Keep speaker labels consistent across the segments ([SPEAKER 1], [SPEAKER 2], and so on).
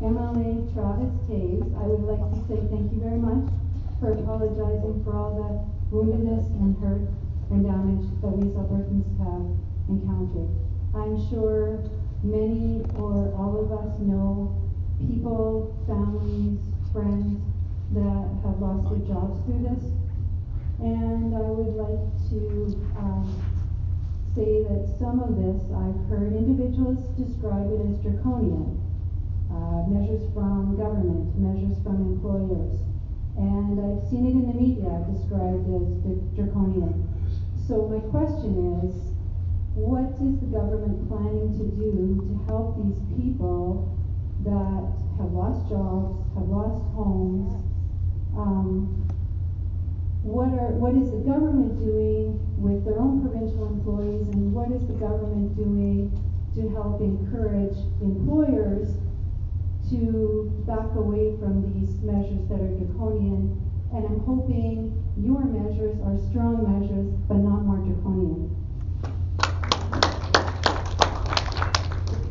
[SPEAKER 1] MLA Travis Toews, I would like to say thank you very much for apologizing for all the woundedness and hurt and damage that we as Albertans have encountered. I'm sure many or all of us know people, families, friends that have lost their jobs through this. And I would like to say that some of this, I've heard individuals describe it as draconian. Measures from government, measures from employers. And I've seen it in the media described as draconian. So my question is, what is the government planning to do to help these people that have lost jobs, have lost homes? What is the government doing with their own provincial employees, and what is the government doing to help encourage employers to back away from these measures that are draconian? And I'm hoping your measures are strong measures, but not more draconian.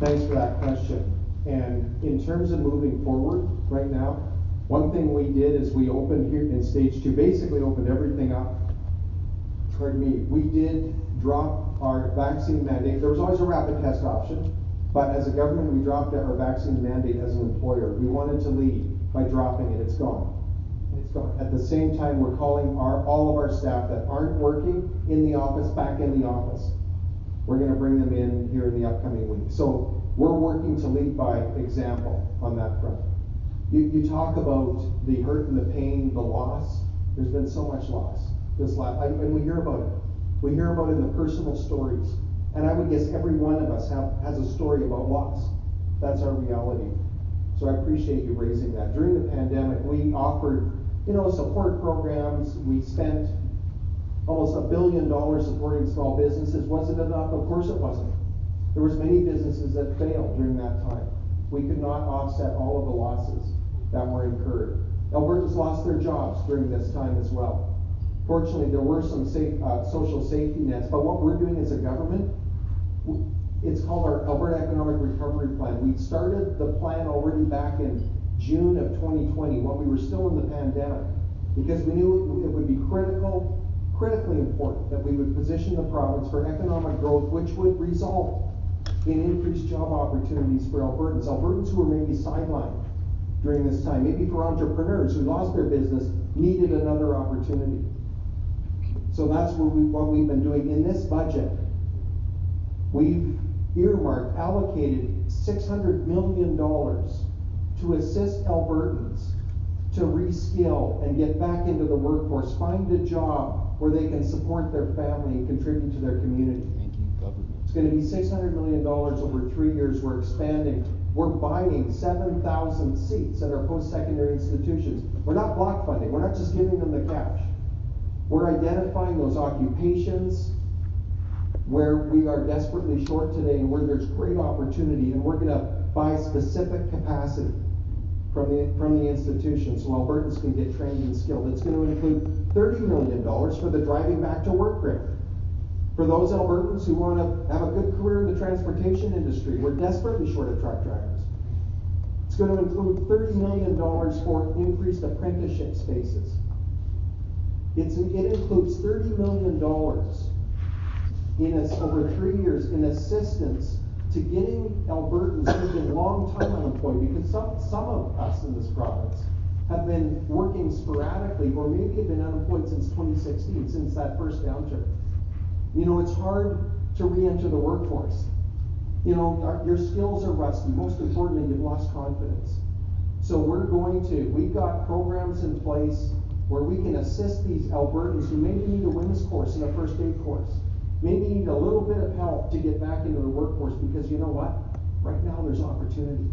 [SPEAKER 2] Thanks for that question. And in terms of moving forward right now, one thing we did is we opened here in stage 2, basically opened everything up. Pardon me, we did drop our vaccine mandate. There was always a rapid test option, but as a government, we dropped our vaccine mandate as an employer. We wanted to lead by dropping it. It's gone. It's gone. At the same time, we're calling all of our staff that aren't working in the office back in the office. We're going to bring them in here in the upcoming week. So we're working to lead by example on that front. You talk about the hurt and the pain, the loss. There's been so much loss and we hear about it. We hear about it in the personal stories. And I would guess every one of us has a story about loss. That's our reality. So I appreciate you raising that. During the pandemic, we offered, support programs. We spent almost $1 billion supporting small businesses. Was it enough? Of course it wasn't. There was many businesses that failed during that time. We could not offset all of the losses that were incurred. Albertans lost their jobs during this time as well. Fortunately, there were some social safety nets, but what we're doing as a government, it's called our Alberta Economic Recovery Plan. We started the plan already back in June of 2020 when we were still in the pandemic, because we knew it would be critically important that we would position the province for economic growth, which would result in increased job opportunities for Albertans who were maybe sidelined during this time, maybe for entrepreneurs who lost their business, needed another opportunity. So that's what we've been doing. In this budget, we've earmarked, allocated $600 million to assist Albertans to reskill and get back into the workforce, find a job where they can support their family and contribute to their community.
[SPEAKER 3] Thank you, government.
[SPEAKER 2] It's going to be $600 million over 3 years. We're expanding. We're buying 7,000 seats at our post-secondary institutions. We're not block funding. We're not just giving them the cash. We're identifying those occupations where we are desperately short today and where there's great opportunity, and we're going to buy specific capacity from the institution so Albertans can get trained and skilled. It's going to include $30 million for the driving back to work grant. For those Albertans who want to have a good career in the transportation industry, we're desperately short of truck drivers. It's going to include $30 million for increased apprenticeship spaces. It includes $30 million over 3 years in assistance to getting Albertans who've been long time unemployed, because some of us in this province have been working sporadically or maybe have been unemployed since 2016, since that first downturn. It's hard to re-enter the workforce. Your skills are rusty. Most importantly, you've lost confidence. So we've got programs in place where we can assist these Albertans who maybe need a WIMS course and a first aid course, maybe need a little bit of help to get back into the workforce, because you know what? Right now there's opportunity.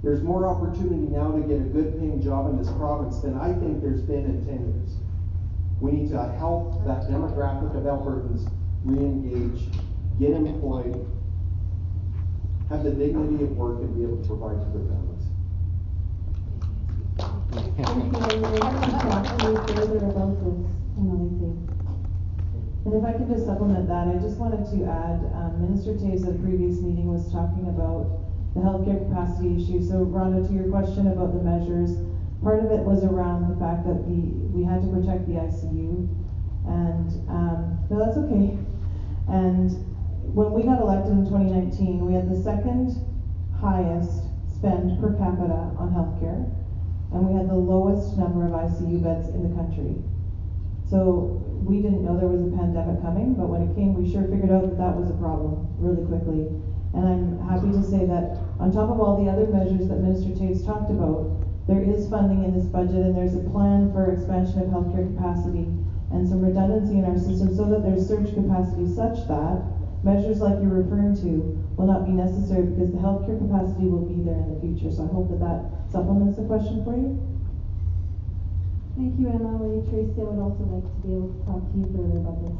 [SPEAKER 2] There's more opportunity now to get a good paying job in this province than I think there's been in 10 years. We need to help that demographic of Albertans re-engage, get employed, have the dignity of work, and be able to provide for their families.
[SPEAKER 1] Thank you. I have to talk to you further about this, Emily.
[SPEAKER 4] And if I could just supplement that, I just wanted to add, Minister Toews at a previous meeting was talking about the healthcare capacity issue. So Rhonda, to your question about the measures, part of it was around the fact that we had to protect the ICU, and no, that's okay. And when we got elected in 2019, we had the second highest spend per capita on healthcare, and we had the lowest number of ICU beds in the country. So we didn't know there was a pandemic coming, but when it came, we sure figured out that that was a problem really quickly. And I'm happy to say that on top of all the other measures that Minister Toews talked about, there is funding in this budget, and there's a plan for expansion of healthcare capacity and some redundancy in our system so that there's surge capacity such that measures like you're referring to will not be necessary, because the healthcare capacity will be there in the future. So I hope that that supplements the question for you.
[SPEAKER 1] Thank you, Emily. Tracy, I would also like to be able to talk to you further about this.